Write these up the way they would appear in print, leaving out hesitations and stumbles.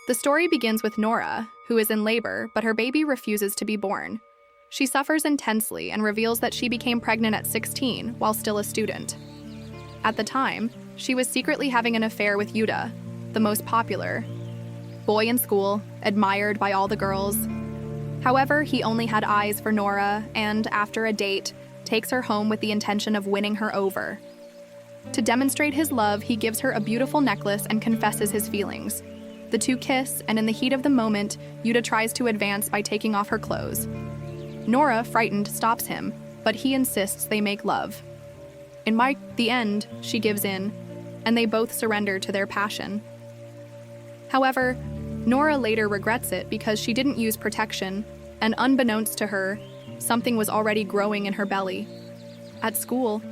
The story begins with Nora, who is in labor, but her baby refuses to be born. She suffers intensely and reveals that she became pregnant at 16 while still a student. At the time, she was secretly having an affair with Yuta, the most popular boy in school, admired by all the girls. However, he only had eyes for Nora and, after a date, takes her home with the intention of winning her over. To demonstrate his love, he gives her a beautiful necklace and confesses his feelings. The two kiss, and in the heat of the moment, Yuta tries to advance by taking off her clothes. Nora, frightened, stops him, but he insists they make love. In the end, she gives in, and they both surrender to their passion. However, Nora later regrets it because she didn't use protection, and unbeknownst to her, something was already growing in her belly. At school,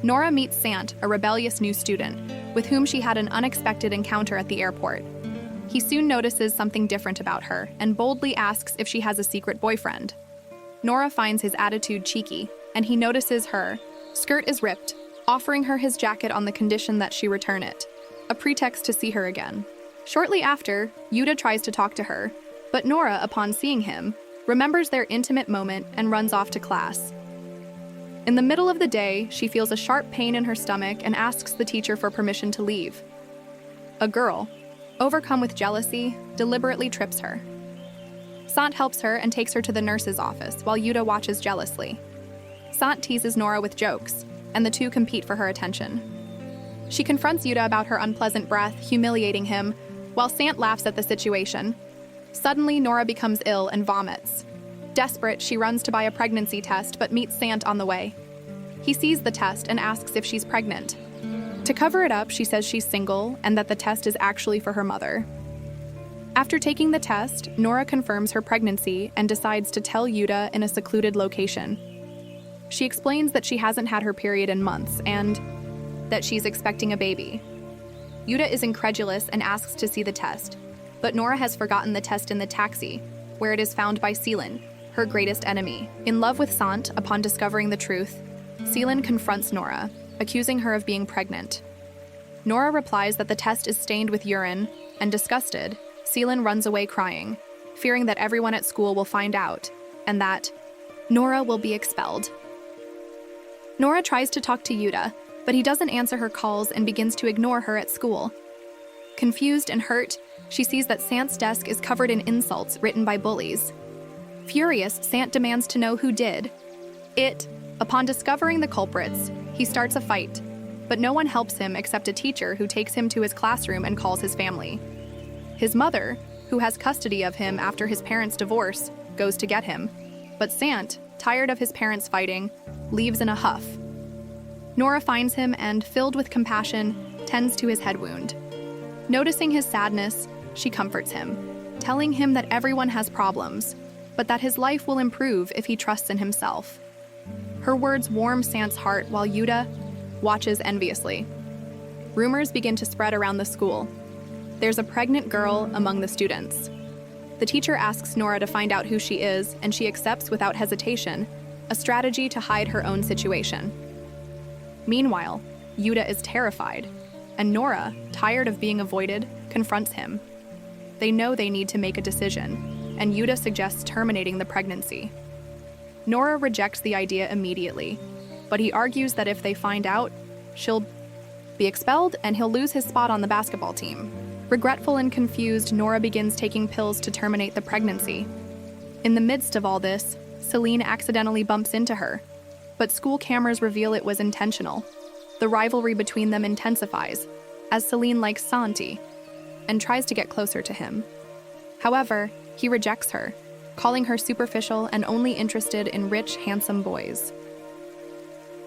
Nora meets Sant, a rebellious new student, with whom she had an unexpected encounter at the airport. He soon notices something different about her and boldly asks if she has a secret boyfriend. Nora finds his attitude cheeky, and he notices her skirt is ripped, offering her his jacket on the condition that she return it, a pretext to see her again. Shortly after, Yuta tries to talk to her, but Nora, upon seeing him, remembers their intimate moment and runs off to class. In the middle of the day, she feels a sharp pain in her stomach and asks the teacher for permission to leave. A girl, overcome with jealousy, deliberately trips her. Sant helps her and takes her to the nurse's office while Yuta watches jealously. Sant teases Nora with jokes, and the two compete for her attention. She confronts Yuta about her unpleasant breath, humiliating him, while Sant laughs at the situation. Suddenly, Nora becomes ill and vomits. Desperate, she runs to buy a pregnancy test but meets Sant on the way. He sees the test and asks if she's pregnant. To cover it up, she says she's single and that the test is actually for her mother. After taking the test, Nora confirms her pregnancy and decides to tell Yuta in a secluded location. She explains that she hasn't had her period in months and that she's expecting a baby. Yuta is incredulous and asks to see the test, but Nora has forgotten the test in the taxi, where it is found by Seelin, her greatest enemy. In love with Sant, upon discovering the truth, Seelin confronts Nora, accusing her of being pregnant. Nora replies that the test is stained with urine, and disgusted, Seelin runs away crying, fearing that everyone at school will find out, and that Nora will be expelled. Nora tries to talk to Yuta, but he doesn't answer her calls and begins to ignore her at school. Confused and hurt, she sees that Sant's desk is covered in insults written by bullies. Furious, Sant demands to know who did it. Upon discovering the culprits, he starts a fight, but no one helps him except a teacher who takes him to his classroom and calls his family. His mother, who has custody of him after his parents' divorce, goes to get him, but Sant, tired of his parents fighting, leaves in a huff. Nora finds him and, filled with compassion, tends to his head wound. Noticing his sadness, she comforts him, telling him that everyone has problems, but that his life will improve if he trusts in himself. Her words warm Sant's heart while Yuta watches enviously. Rumors begin to spread around the school. There's a pregnant girl among the students. The teacher asks Nora to find out who she is, and she accepts without hesitation, a strategy to hide her own situation. Meanwhile, Yuta is terrified, and Nora, tired of being avoided, confronts him. They know they need to make a decision, and Yuta suggests terminating the pregnancy. Nora rejects the idea immediately, but he argues that if they find out, she'll be expelled and he'll lose his spot on the basketball team. Regretful and confused, Nora begins taking pills to terminate the pregnancy. In the midst of all this, Celine accidentally bumps into her, but school cameras reveal it was intentional. The rivalry between them intensifies, as Celine likes Santi and tries to get closer to him. However, he rejects her, calling her superficial and only interested in rich, handsome boys.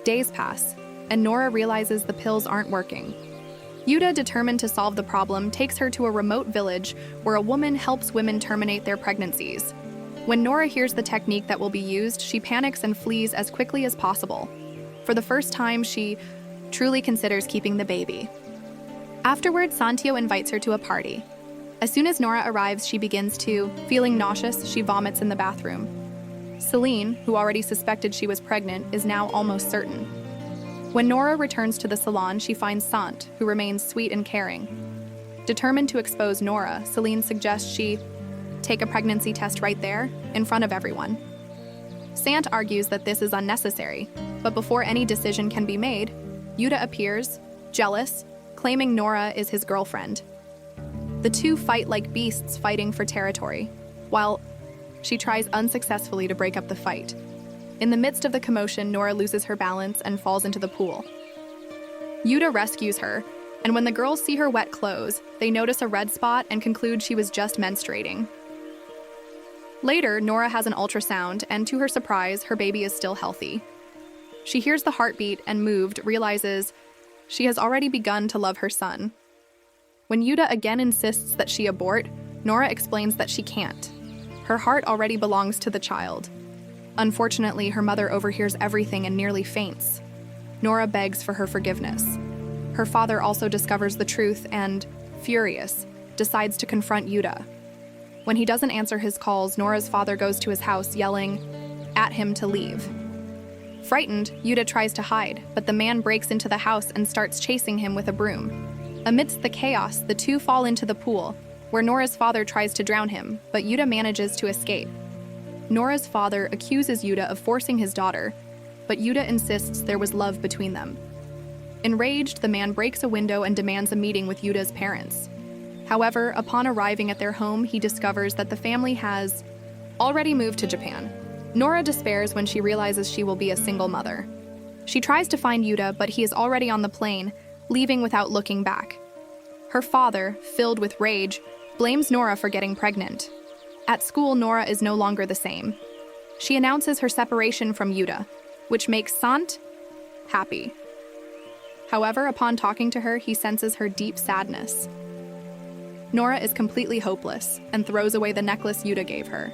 Days pass, and Nora realizes the pills aren't working. Yuta, determined to solve the problem, takes her to a remote village where a woman helps women terminate their pregnancies. When Nora hears the technique that will be used, she panics and flees as quickly as possible. For the first time, she truly considers keeping the baby. Afterwards, Santio invites her to a party. As soon as Nora arrives, she begins to, feeling nauseous, she vomits in the bathroom. Celine, who already suspected she was pregnant, is now almost certain. When Nora returns to the salon, she finds Sant, who remains sweet and caring. Determined to expose Nora, Celine suggests she take a pregnancy test right there, in front of everyone. Sant argues that this is unnecessary, but before any decision can be made, Yuta appears, jealous, claiming Nora is his girlfriend. The two fight like beasts fighting for territory, while she tries unsuccessfully to break up the fight. In the midst of the commotion, Nora loses her balance and falls into the pool. Yuta rescues her, and when the girls see her wet clothes, they notice a red spot and conclude she was just menstruating. Later, Nora has an ultrasound, and to her surprise, her baby is still healthy. She hears the heartbeat and, moved, realizes she has already begun to love her son. When Yuta again insists that she abort, Nora explains that she can't. Her heart already belongs to the child. Unfortunately, her mother overhears everything and nearly faints. Nora begs for her forgiveness. Her father also discovers the truth and, furious, decides to confront Yuta. When he doesn't answer his calls, Nora's father goes to his house, yelling at him to leave. Frightened, Yuta tries to hide, but the man breaks into the house and starts chasing him with a broom. Amidst the chaos, the two fall into the pool, where Nora's father tries to drown him, but Yuta manages to escape. Nora's father accuses Yuta of forcing his daughter, but Yuta insists there was love between them. Enraged, the man breaks a window and demands a meeting with Yuta's parents. However, upon arriving at their home, he discovers that the family has already moved to Japan. Nora despairs when she realizes she will be a single mother. She tries to find Yuta, but he is already on the plane, leaving without looking back. Her father, filled with rage, blames Nora for getting pregnant. At school, Nora is no longer the same. She announces her separation from Yuta, which makes Sant happy. However, upon talking to her, he senses her deep sadness. Nora is completely hopeless and throws away the necklace Yuta gave her.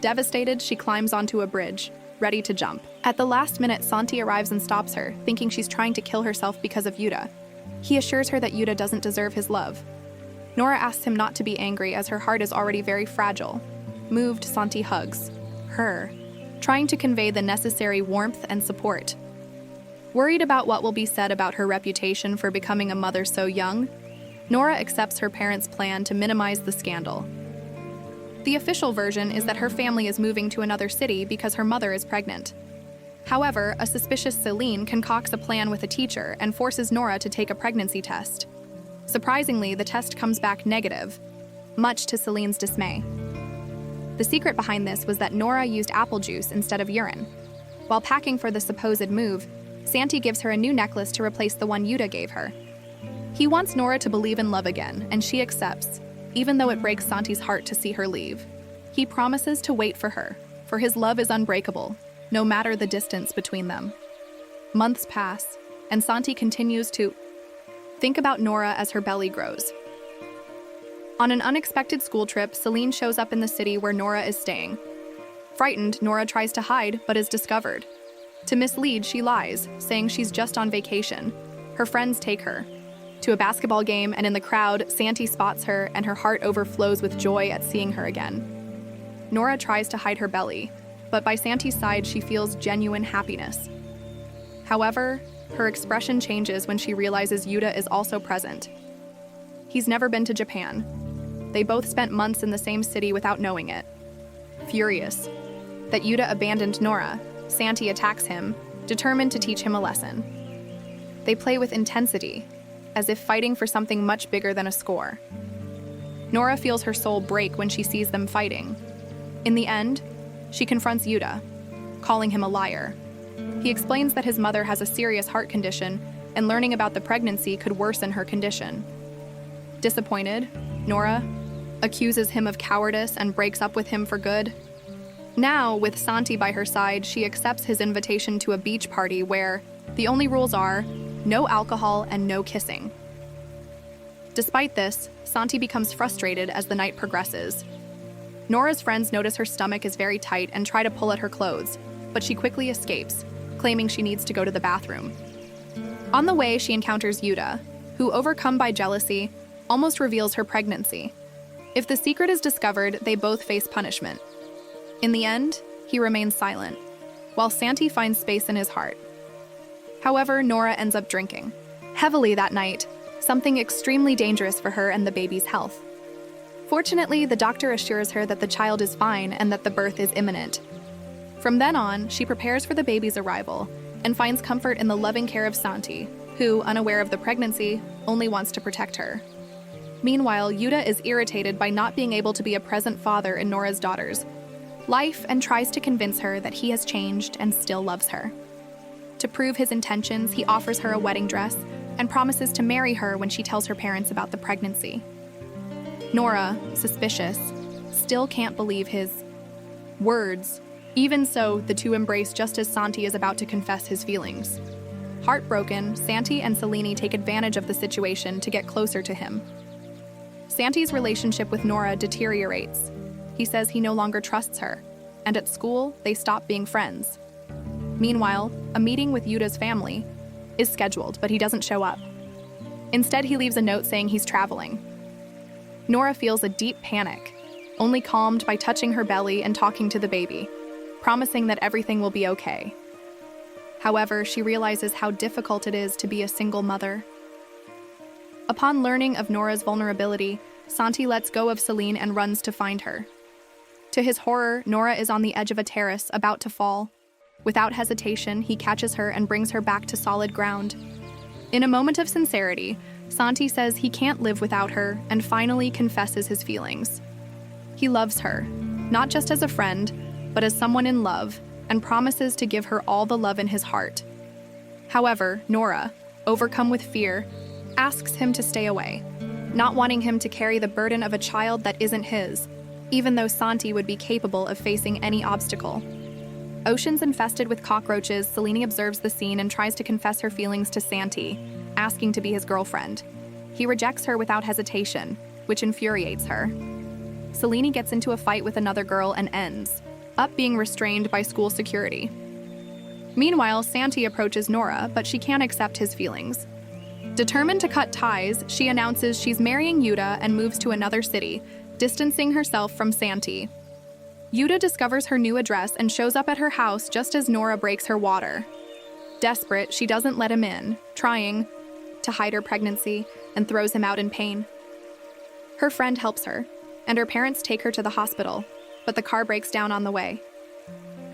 Devastated, she climbs onto a bridge, ready to jump. At the last minute, Santi arrives and stops her, thinking she's trying to kill herself because of Yuta. He assures her that Yuta doesn't deserve his love. Nora asks him not to be angry as her heart is already very fragile. Moved, Santi hugs her, trying to convey the necessary warmth and support. Worried about what will be said about her reputation for becoming a mother so young, Nora accepts her parents' plan to minimize the scandal. The official version is that her family is moving to another city because her mother is pregnant. However, a suspicious Celine concocts a plan with a teacher and forces Nora to take a pregnancy test. Surprisingly, the test comes back negative, much to Celine's dismay. The secret behind this was that Nora used apple juice instead of urine. While packing for the supposed move, Santi gives her a new necklace to replace the one Yuta gave her. He wants Nora to believe in love again, and she accepts, even though it breaks Santi's heart to see her leave. He promises to wait for her, for his love is unbreakable, no matter the distance between them. Months pass, and Santi continues to think about Nora as her belly grows. On an unexpected school trip, Celine shows up in the city where Nora is staying. Frightened, Nora tries to hide, but is discovered. To mislead, she lies, saying she's just on vacation. Her friends take her to a basketball game, and in the crowd, Santi spots her, and her heart overflows with joy at seeing her again. Nora tries to hide her belly, but by Santi's side, she feels genuine happiness. However, her expression changes when she realizes Yuta is also present. He's never been to Japan. They both spent months in the same city without knowing it. Furious that Yuta abandoned Nora, Santi attacks him, determined to teach him a lesson. They play with intensity, as if fighting for something much bigger than a score. Nora feels her soul break when she sees them fighting. In the end, she confronts Yuta, calling him a liar. He explains that his mother has a serious heart condition, and learning about the pregnancy could worsen her condition. Disappointed, Nora accuses him of cowardice and breaks up with him for good. Now, with Santi by her side, she accepts his invitation to a beach party where the only rules are no alcohol and no kissing. Despite this, Santi becomes frustrated as the night progresses. Nora's friends notice her stomach is very tight and try to pull at her clothes, but she quickly escapes, claiming she needs to go to the bathroom. On the way, she encounters Yuta, who, overcome by jealousy, almost reveals her pregnancy. If the secret is discovered, they both face punishment. In the end, he remains silent, while Santi finds space in his heart. However, Nora ends up drinking heavily that night, something extremely dangerous for her and the baby's health. Fortunately, the doctor assures her that the child is fine and that the birth is imminent. From then on, she prepares for the baby's arrival and finds comfort in the loving care of Santi, who, unaware of the pregnancy, only wants to protect her. Meanwhile, Yuta is irritated by not being able to be a present father in Nora's daughter's life and tries to convince her that he has changed and still loves her. To prove his intentions, he offers her a wedding dress and promises to marry her when she tells her parents about the pregnancy. Nora, suspicious, still can't believe his words. Even so, the two embrace just as Santi is about to confess his feelings. Heartbroken, Santi and Selene take advantage of the situation to get closer to him. Santi's relationship with Nora deteriorates. He says he no longer trusts her, and at school, they stop being friends. Meanwhile, a meeting with Yuta's family is scheduled, but he doesn't show up. Instead, he leaves a note saying he's traveling. Nora feels a deep panic, only calmed by touching her belly and talking to the baby, promising that everything will be okay. However, she realizes how difficult it is to be a single mother. Upon learning of Nora's vulnerability, Santi lets go of Selene and runs to find her. To his horror, Nora is on the edge of a terrace, about to fall. Without hesitation, he catches her and brings her back to solid ground. In a moment of sincerity, Santi says he can't live without her and finally confesses his feelings. He loves her, not just as a friend, but as someone in love, and promises to give her all the love in his heart. However, Nora, overcome with fear, asks him to stay away, not wanting him to carry the burden of a child that isn't his, even though Santi would be capable of facing any obstacle. Oceans infested with cockroaches, Selene observes the scene and tries to confess her feelings to Santi, asking to be his girlfriend. He rejects her without hesitation, which infuriates her. Selene gets into a fight with another girl and ends up being restrained by school security. Meanwhile, Santi approaches Nora, but she can't accept his feelings. Determined to cut ties, she announces she's marrying Yuta and moves to another city, distancing herself from Santi. Yuta discovers her new address and shows up at her house just as Nora breaks her water. Desperate, she doesn't let him in, trying to hide her pregnancy and throws him out in pain. Her friend helps her, and her parents take her to the hospital, but the car breaks down on the way.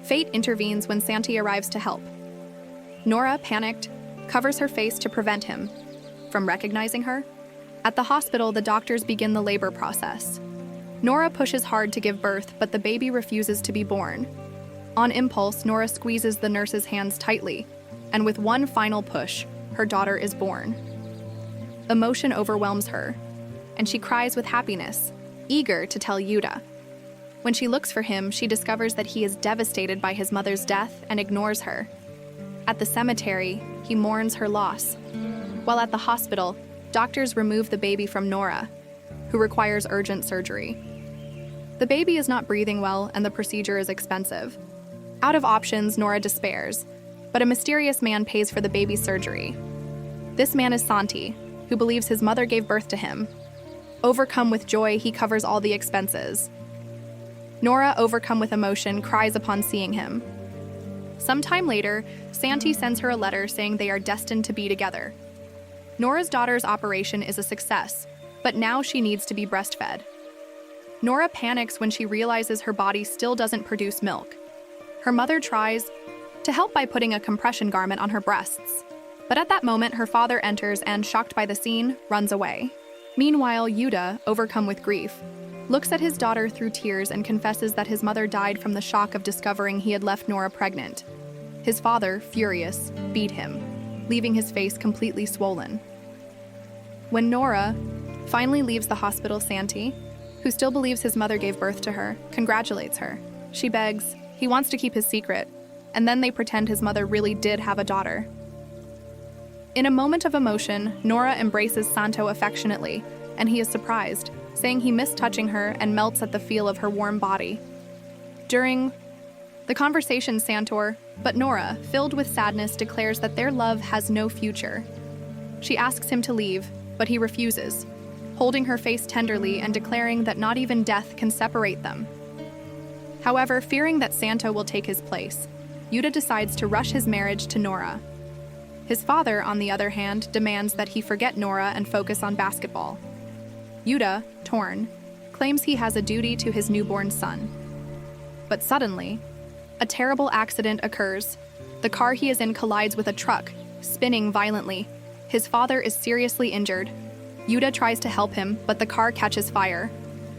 Fate intervenes when Santi arrives to help. Nora, panicked, covers her face to prevent him from recognizing her. At the hospital, the doctors begin the labor process. Nora pushes hard to give birth, but the baby refuses to be born. On impulse, Nora squeezes the nurse's hands tightly, and with one final push, her daughter is born. Emotion overwhelms her, and she cries with happiness, eager to tell Yuta. When she looks for him, she discovers that he is devastated by his mother's death and ignores her. At the cemetery, he mourns her loss. While at the hospital, doctors remove the baby from Nora, who requires urgent surgery. The baby is not breathing well, and the procedure is expensive. Out of options, Nora despairs, but a mysterious man pays for the baby's surgery. This man is Santi, who believes his mother gave birth to him. Overcome with joy, he covers all the expenses. Nora, overcome with emotion, cries upon seeing him. Sometime later, Santi sends her a letter saying they are destined to be together. Nora's daughter's operation is a success, but now she needs to be breastfed. Nora panics when she realizes her body still doesn't produce milk. Her mother tries to help by putting a compression garment on her breasts, but at that moment her father enters and, shocked by the scene, runs away. Meanwhile, Yuta, overcome with grief, looks at his daughter through tears and confesses that his mother died from the shock of discovering he had left Nora pregnant. His father, furious, beat him, leaving his face completely swollen. When Nora finally leaves the hospital, Santi, who still believes his mother gave birth to her, congratulates her. She begs, he wants to keep his secret, and then they pretend his mother really did have a daughter. In a moment of emotion, Nora embraces Santo affectionately, and he is surprised, saying he missed touching her and melts at the feel of her warm body. During the conversation, but Nora, filled with sadness, declares that their love has no future. She asks him to leave, but he refuses, holding her face tenderly and declaring that not even death can separate them. However, fearing that Santo will take his place, Yuta decides to rush his marriage to Nora. His father, on the other hand, demands that he forget Nora and focus on basketball. Yuta, torn, claims he has a duty to his newborn son. But suddenly, a terrible accident occurs. The car he is in collides with a truck, spinning violently. His father is seriously injured. Yuta tries to help him, but the car catches fire.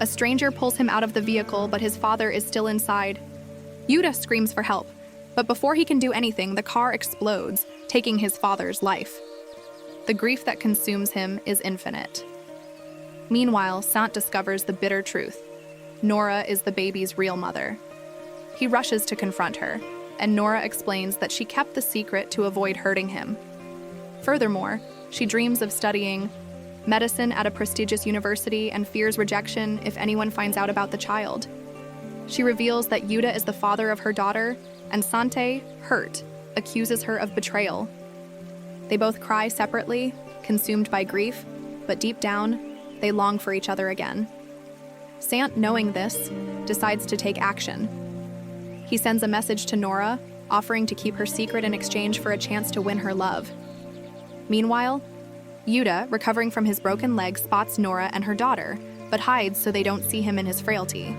A stranger pulls him out of the vehicle, but his father is still inside. Yuta screams for help, but before he can do anything, the car explodes, taking his father's life. The grief that consumes him is infinite. Meanwhile, Sant discovers the bitter truth. Nora is the baby's real mother. He rushes to confront her, and Nora explains that she kept the secret to avoid hurting him. Furthermore, she dreams of studying medicine at a prestigious university and fears rejection if anyone finds out about the child. She reveals that Yuta is the father of her daughter, and Sante, hurt, accuses her of betrayal. They both cry separately, consumed by grief, but deep down, they long for each other again. Sant, knowing this, decides to take action. He sends a message to Nora, offering to keep her secret in exchange for a chance to win her love. Meanwhile, Yuta, recovering from his broken leg, spots Nora and her daughter, but hides so they don't see him in his frailty.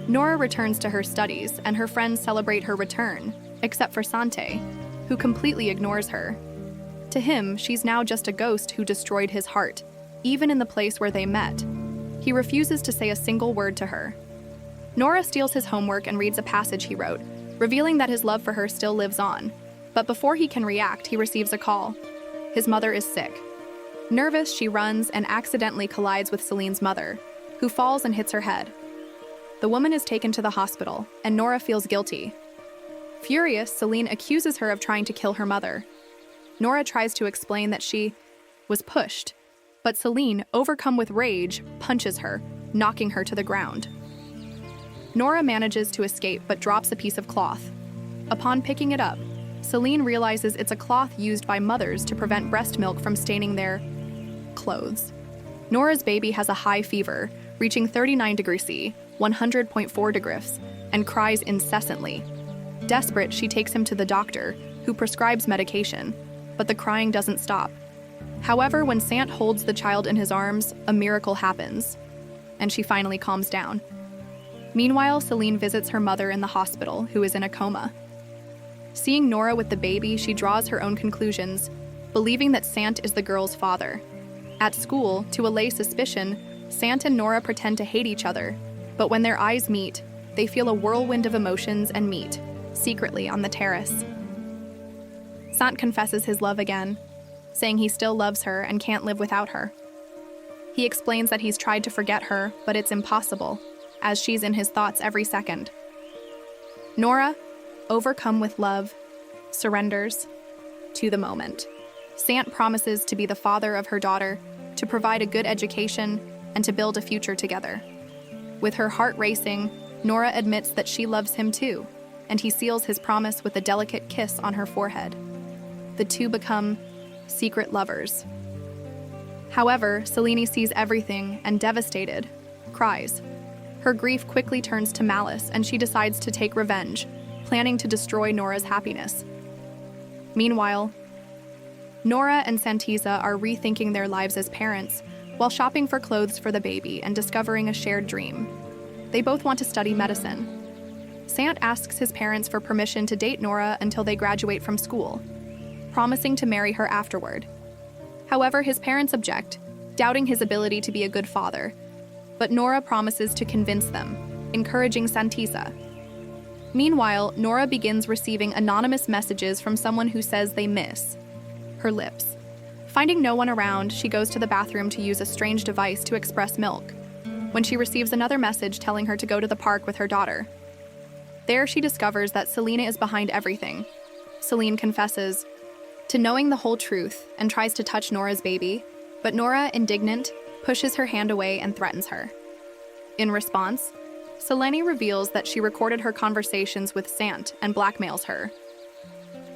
Nora returns to her studies, and her friends celebrate her return, except for Sante, who completely ignores her. To him, she's now just a ghost who destroyed his heart, even in the place where they met. He refuses to say a single word to her. Nora steals his homework and reads a passage he wrote, revealing that his love for her still lives on. But before he can react, he receives a call. His mother is sick. Nervous, she runs and accidentally collides with Celine's mother, who falls and hits her head. The woman is taken to the hospital, and Nora feels guilty. Furious, Celine accuses her of trying to kill her mother. Nora tries to explain that she was pushed, but Celine, overcome with rage, punches her, knocking her to the ground. Nora manages to escape but drops a piece of cloth. Upon picking it up, Celine realizes it's a cloth used by mothers to prevent breast milk from staining their clothes. Nora's baby has a high fever, reaching 39 degrees C, 100.4 degrees, and cries incessantly. Desperate, she takes him to the doctor, who prescribes medication, but the crying doesn't stop. However, when Sant holds the child in his arms, a miracle happens, and she finally calms down. Meanwhile, Celine visits her mother in the hospital, who is in a coma. Seeing Nora with the baby, she draws her own conclusions, believing that Sant is the girl's father. At school, to allay suspicion, Sant and Nora pretend to hate each other, but when their eyes meet, they feel a whirlwind of emotions and meet, secretly on the terrace. Sant confesses his love again, saying he still loves her and can't live without her. He explains that he's tried to forget her, but it's impossible, as she's in his thoughts every second. Nora, overcome with love, surrenders to the moment. Sant promises to be the father of her daughter, to provide a good education, and to build a future together. With her heart racing, Nora admits that she loves him too, and he seals his promise with a delicate kiss on her forehead. The two become secret lovers. However, Celine sees everything and, devastated, cries. Her grief quickly turns to malice, and she decides to take revenge, planning to destroy Nora's happiness. Meanwhile, Nora and Santiza are rethinking their lives as parents while shopping for clothes for the baby and discovering a shared dream. They both want to study medicine. Sant asks his parents for permission to date Nora until they graduate from school, promising to marry her afterward. However, his parents object, doubting his ability to be a good father, but Nora promises to convince them, encouraging Santiza. Meanwhile, Nora begins receiving anonymous messages from someone who says they miss her lips. Finding no one around, she goes to the bathroom to use a strange device to express milk, when she receives another message telling her to go to the park with her daughter. There she discovers that Selena is behind everything. Celine confesses to knowing the whole truth and tries to touch Nora's baby, but Nora, indignant, pushes her hand away and threatens her. In response, Selene reveals that she recorded her conversations with Sant and blackmails her.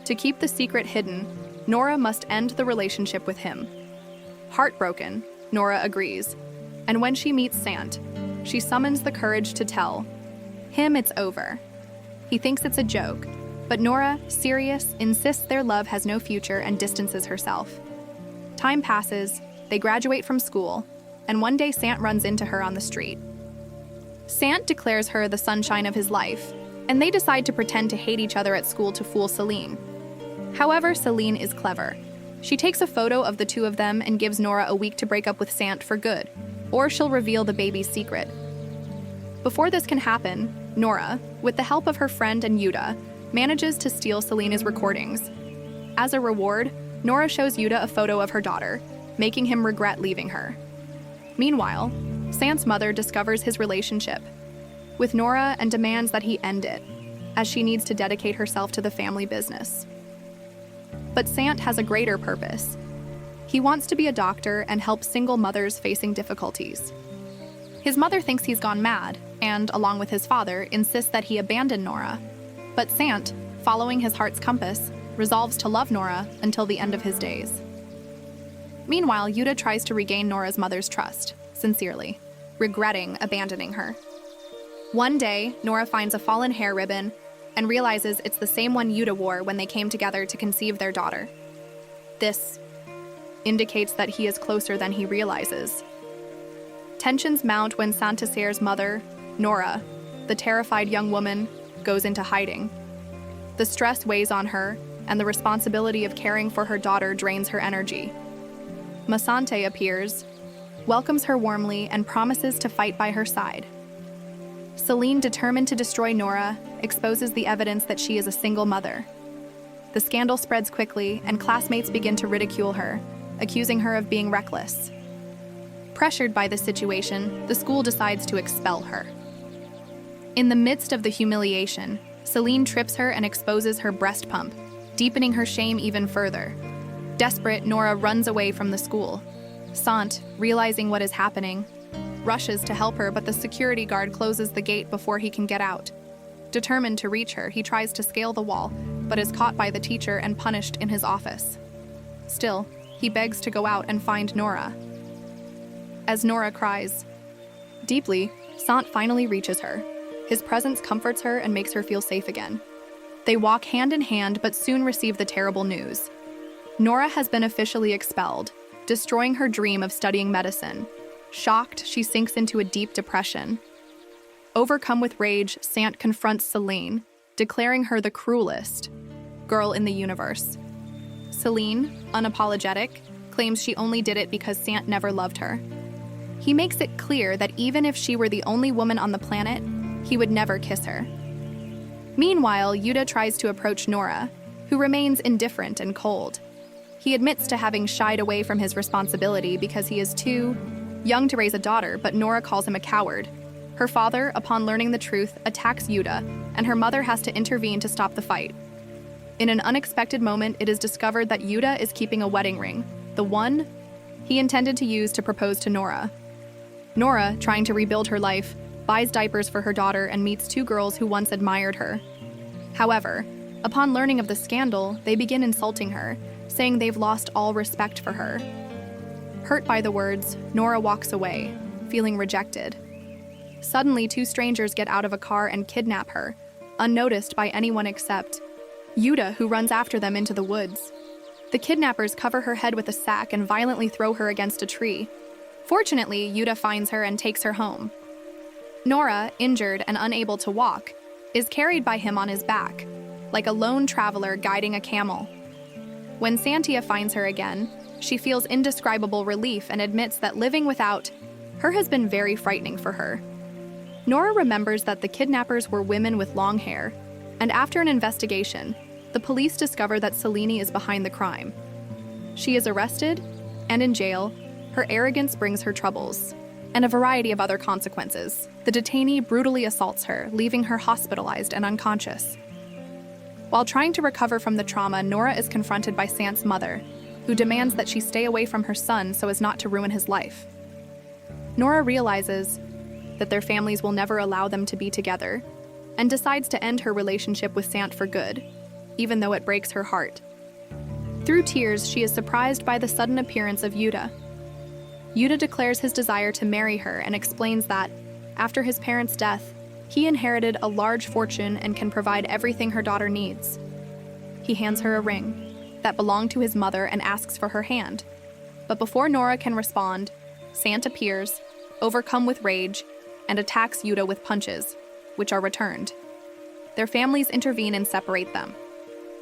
To keep the secret hidden, Nora must end the relationship with him. Heartbroken, Nora agrees, and when she meets Sant, she summons the courage to tell him it's over. He thinks it's a joke, But Nora, serious, insists their love has no future and distances herself. Time passes, they graduate from school, and one day Sant runs into her on the street. Sant declares her the sunshine of his life, and they decide to pretend to hate each other at school to fool Celine. However, Celine is clever. She takes a photo of the two of them and gives Nora a week to break up with Sant for good, or she'll reveal the baby's secret. Before this can happen, Nora, with the help of her friend and Yuta, manages to steal Selena's recordings. As a reward, Nora shows Yuta a photo of her daughter, making him regret leaving her. Meanwhile, Sant's mother discovers his relationship with Nora and demands that he end it, as she needs to dedicate herself to the family business. But Sant has a greater purpose. He wants to be a doctor and help single mothers facing difficulties. His mother thinks he's gone mad and, along with his father, insists that he abandon Nora. But Sant, following his heart's compass, resolves to love Nora until the end of his days. Meanwhile, Yuta tries to regain Nora's mother's trust, sincerely, regretting abandoning her. One day, Nora finds a fallen hair ribbon and realizes it's the same one Yuta wore when they came together to conceive their daughter. This indicates that he is closer than he realizes. Tensions mount when Santasere's mother, Nora, the terrified young woman, goes into hiding. The stress weighs on her, and the responsibility of caring for her daughter drains her energy. Masante appears, welcomes her warmly, and promises to fight by her side. Celine, determined to destroy Nora, exposes the evidence that she is a single mother. The scandal spreads quickly, and classmates begin to ridicule her, accusing her of being reckless. Pressured by the situation, the school decides to expel her. In the midst of the humiliation, Celine trips her and exposes her breast pump, deepening her shame even further. Desperate, Nora runs away from the school. Sant, realizing what is happening, rushes to help her, but the security guard closes the gate before he can get out. Determined to reach her, he tries to scale the wall, but is caught by the teacher and punished in his office. Still, he begs to go out and find Nora. As Nora cries deeply, Sant finally reaches her. His presence comforts her and makes her feel safe again. They walk hand in hand, but soon receive the terrible news. Nora has been officially expelled, destroying her dream of studying medicine. Shocked, she sinks into a deep depression. Overcome with rage, Sant confronts Celine, declaring her the cruelest girl in the universe. Celine, unapologetic, claims she only did it because Sant never loved her. He makes it clear that even if she were the only woman on the planet, he would never kiss her. Meanwhile, Yuta tries to approach Nora, who remains indifferent and cold. He admits to having shied away from his responsibility because he is too young to raise a daughter, but Nora calls him a coward. Her father, upon learning the truth, attacks Yuta, and her mother has to intervene to stop the fight. In an unexpected moment, it is discovered that Yuta is keeping a wedding ring, the one he intended to use to propose to Nora. Nora, trying to rebuild her life, buys diapers for her daughter and meets two girls who once admired her. However, upon learning of the scandal, they begin insulting her, saying they've lost all respect for her. Hurt by the words, Nora walks away, feeling rejected. Suddenly, two strangers get out of a car and kidnap her, unnoticed by anyone except Yuta, who runs after them into the woods. The kidnappers cover her head with a sack and violently throw her against a tree. Fortunately, Yuta finds her and takes her home. Nora, injured and unable to walk, is carried by him on his back, like a lone traveler guiding a camel. When Santia finds her again, she feels indescribable relief and admits that living without her has been very frightening for her. Nora remembers that the kidnappers were women with long hair, and after an investigation, the police discover that Celine is behind the crime. She is arrested, and in jail, her arrogance brings her troubles, and a variety of other consequences. The detainee brutally assaults her, leaving her hospitalized and unconscious. While trying to recover from the trauma, Nora is confronted by Sant's mother, who demands that she stay away from her son so as not to ruin his life. Nora realizes that their families will never allow them to be together, and decides to end her relationship with Sant for good, even though it breaks her heart. Through tears, she is surprised by the sudden appearance of Yuta. Yuta declares his desire to marry her and explains that, after his parents' death, He inherited a large fortune and can provide everything her daughter needs. He hands her a ring that belonged to his mother and asks for her hand. But before Nora can respond, Sant appears, overcome with rage, and attacks Yuta with punches, which are returned. Their families intervene and separate them.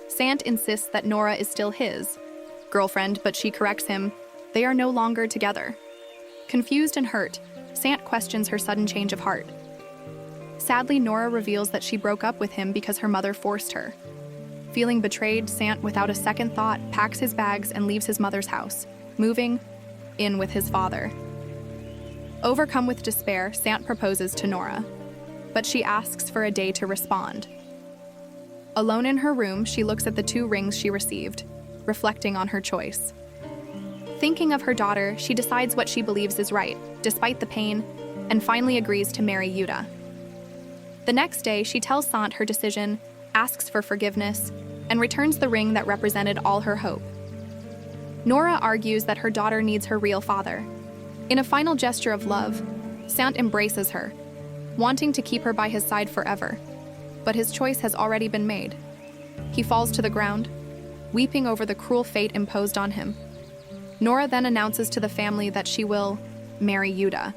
Sant insists that Nora is still his girlfriend, but she corrects him. They are no longer together. Confused and hurt, Sant questions her sudden change of heart. Sadly, Nora reveals that she broke up with him because her mother forced her. Feeling betrayed, Sant, without a second thought, packs his bags and leaves his mother's house, moving in with his father. Overcome with despair, Sant proposes to Nora, but she asks for a day to respond. Alone in her room, she looks at the 2 rings she received, reflecting on her choice. Thinking of her daughter, she decides what she believes is right, despite the pain, and finally agrees to marry Yuta. The next day, she tells Sant her decision, asks for forgiveness, and returns the ring that represented all her hope. Nora argues that her daughter needs her real father. In a final gesture of love, Sant embraces her, wanting to keep her by his side forever. But his choice has already been made. He falls to the ground, weeping over the cruel fate imposed on him. Nora then announces to the family that she will marry Yuta.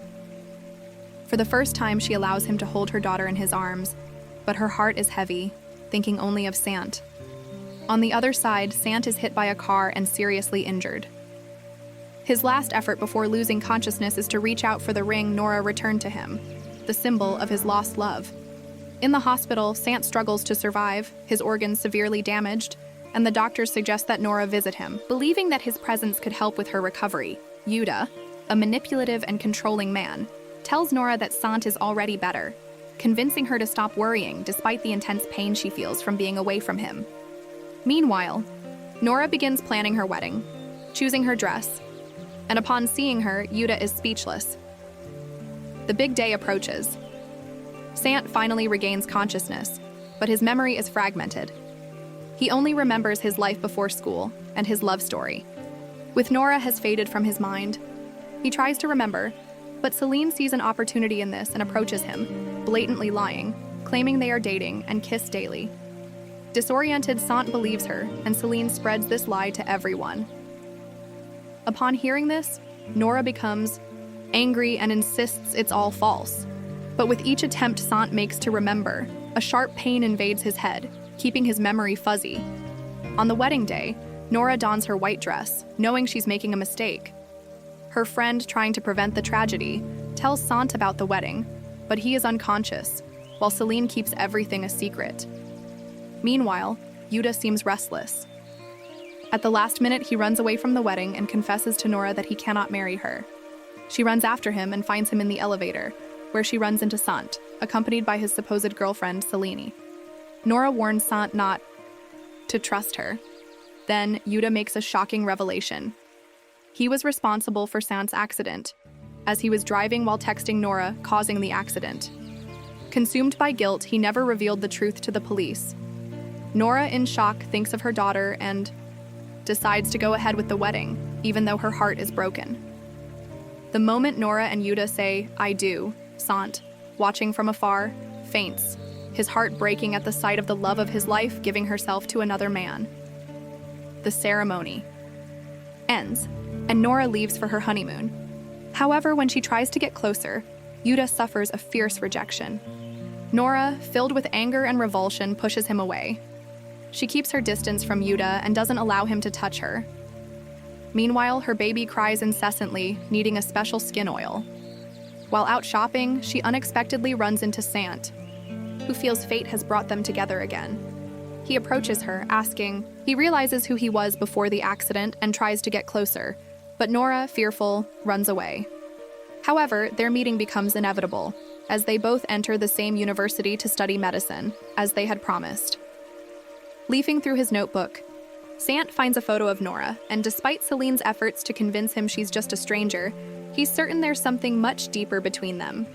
For the first time, she allows him to hold her daughter in his arms, but her heart is heavy, thinking only of Sant. On the other side, Sant is hit by a car and seriously injured. His last effort before losing consciousness is to reach out for the ring Nora returned to him, the symbol of his lost love. In the hospital, Sant struggles to survive, his organs severely damaged, and the doctors suggest that Nora visit him, believing that his presence could help with her recovery. Yuta, a manipulative and controlling man, tells Nora that Sant is already better, convincing her to stop worrying despite the intense pain she feels from being away from him. Meanwhile, Nora begins planning her wedding, choosing her dress, and upon seeing her, Yuta is speechless. The big day approaches. Sant finally regains consciousness, but his memory is fragmented. He only remembers his life before school and his love story. With Nora has faded from his mind. He tries to remember, but Celine sees an opportunity in this and approaches him, blatantly lying, claiming they are dating and kiss daily. Disoriented, Sant believes her, and Celine spreads this lie to everyone. Upon hearing this, Nora becomes angry and insists it's all false. But with each attempt Sant makes to remember, a sharp pain invades his head, keeping his memory fuzzy. On the wedding day, Nora dons her white dress, knowing she's making a mistake. Her friend, trying to prevent the tragedy, tells Sant about the wedding, but he is unconscious, while Celine keeps everything a secret. Meanwhile, Yuta seems restless. At the last minute, he runs away from the wedding and confesses to Nora that he cannot marry her. She runs after him and finds him in the elevator, where she runs into Sant, accompanied by his supposed girlfriend, Selene. Nora warns Sant not to trust her. Then, Yuta makes a shocking revelation. He was responsible for Sant's accident, as he was driving while texting Nora, causing the accident. Consumed by guilt, he never revealed the truth to the police. Nora, in shock, thinks of her daughter and decides to go ahead with the wedding, even though her heart is broken. The moment Nora and Yuta say, "I do," Sant, watching from afar, faints, his heart breaking at the sight of the love of his life giving herself to another man. The ceremony ends, and Nora leaves for her honeymoon. However, when she tries to get closer, Yuta suffers a fierce rejection. Nora, filled with anger and revulsion, pushes him away. She keeps her distance from Yuta and doesn't allow him to touch her. Meanwhile, her baby cries incessantly, needing a special skin oil. While out shopping, she unexpectedly runs into Sant, who feels fate has brought them together again. He approaches her, asking. He realizes who he was before the accident and tries to get closer, but Nora, fearful, runs away. However, their meeting becomes inevitable, as they both enter the same university to study medicine, as they had promised. Leafing through his notebook, Sant finds a photo of Nora, and despite Celine's efforts to convince him she's just a stranger, he's certain there's something much deeper between them.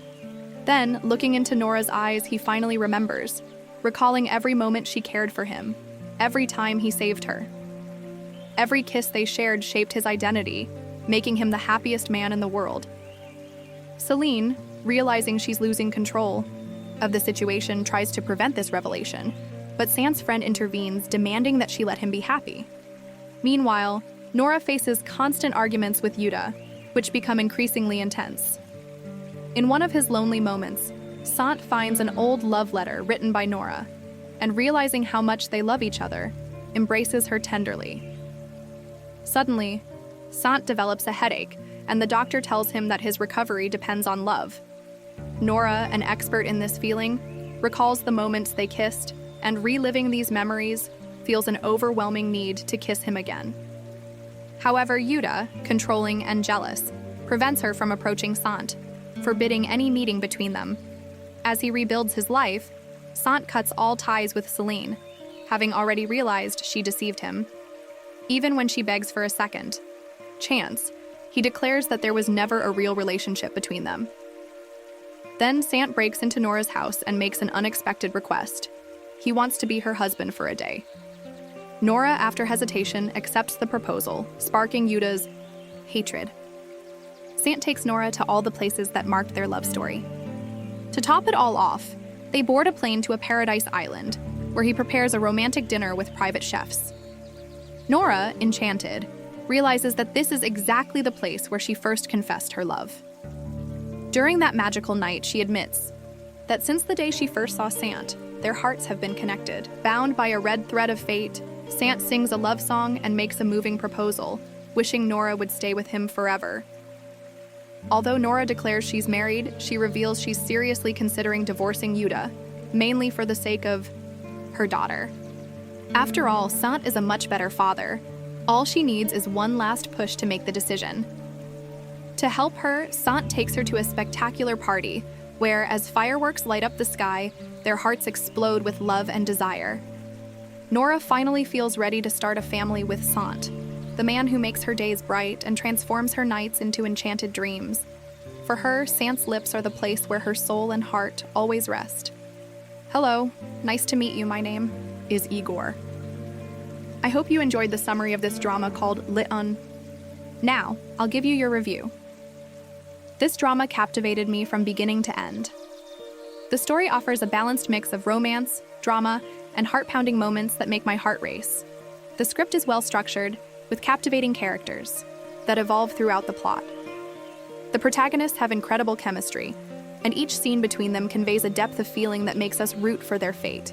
Then, looking into Nora's eyes, he finally remembers, recalling every moment she cared for him, every time he saved her. Every kiss they shared shaped his identity, making him the happiest man in the world. Celine, realizing she's losing control, of the situation tries to prevent this revelation, but Sant's friend intervenes, demanding that she let him be happy. Meanwhile, Nora faces constant arguments with Yuta, which become increasingly intense. In one of his lonely moments, Sant finds an old love letter written by Nora, and realizing how much they love each other, embraces her tenderly. Suddenly, Sant develops a headache, and the doctor tells him that his recovery depends on love. Nora, an expert in this feeling, recalls the moments they kissed, and reliving these memories, feels an overwhelming need to kiss him again. However, Yuta, controlling and jealous, prevents her from approaching Sant, forbidding any meeting between them. As he rebuilds his life, Sant cuts all ties with Celine, having already realized she deceived him. Even when she begs for a second chance, he declares that there was never a real relationship between them. Then Sant breaks into Nora's house and makes an unexpected request. He wants to be her husband for a day. Nora, after hesitation, accepts the proposal, sparking Yuta's hatred. Sant takes Nora to all the places that marked their love story. To top it all off, they board a plane to a paradise island, where he prepares a romantic dinner with private chefs. Nora, enchanted, realizes that this is exactly the place where she first confessed her love. During that magical night, she admits that since the day she first saw Sant, their hearts have been connected. Bound by a red thread of fate, Sant sings a love song and makes a moving proposal, wishing Nora would stay with him forever. Although Nora declares she's married, she reveals she's seriously considering divorcing Yuta, mainly for the sake of her daughter. After all, Sant is a much better father. All she needs is one last push to make the decision. To help her, Sant takes her to a spectacular party, where, as fireworks light up the sky, their hearts explode with love and desire. Nora finally feels ready to start a family with Sant, the man who makes her days bright and transforms her nights into enchanted dreams. For her, Sant's lips are the place where her soul and heart always rest. Hello, nice to meet you. My name is Igor. I hope you enjoyed the summary of this drama called Lit Un. Now, I'll give you your review. This drama captivated me from beginning to end. The story offers a balanced mix of romance, drama, and heart-pounding moments that make my heart race. The script is well-structured, with captivating characters that evolve throughout the plot. The protagonists have incredible chemistry, and each scene between them conveys a depth of feeling that makes us root for their fate.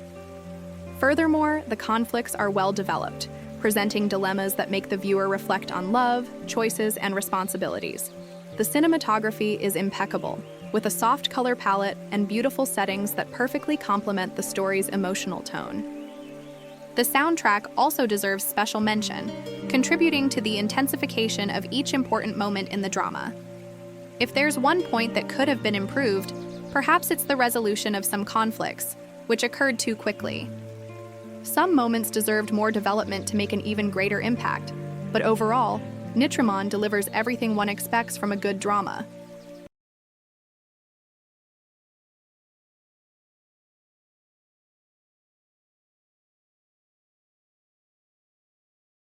Furthermore, the conflicts are well developed, presenting dilemmas that make the viewer reflect on love, choices, and responsibilities. The cinematography is impeccable, with a soft color palette and beautiful settings that perfectly complement the story's emotional tone. The soundtrack also deserves special mention, contributing to the intensification of each important moment in the drama. If there's one point that could have been improved, perhaps it's the resolution of some conflicts, which occurred too quickly. Some moments deserved more development to make an even greater impact, but overall, Nitramon delivers everything one expects from a good drama.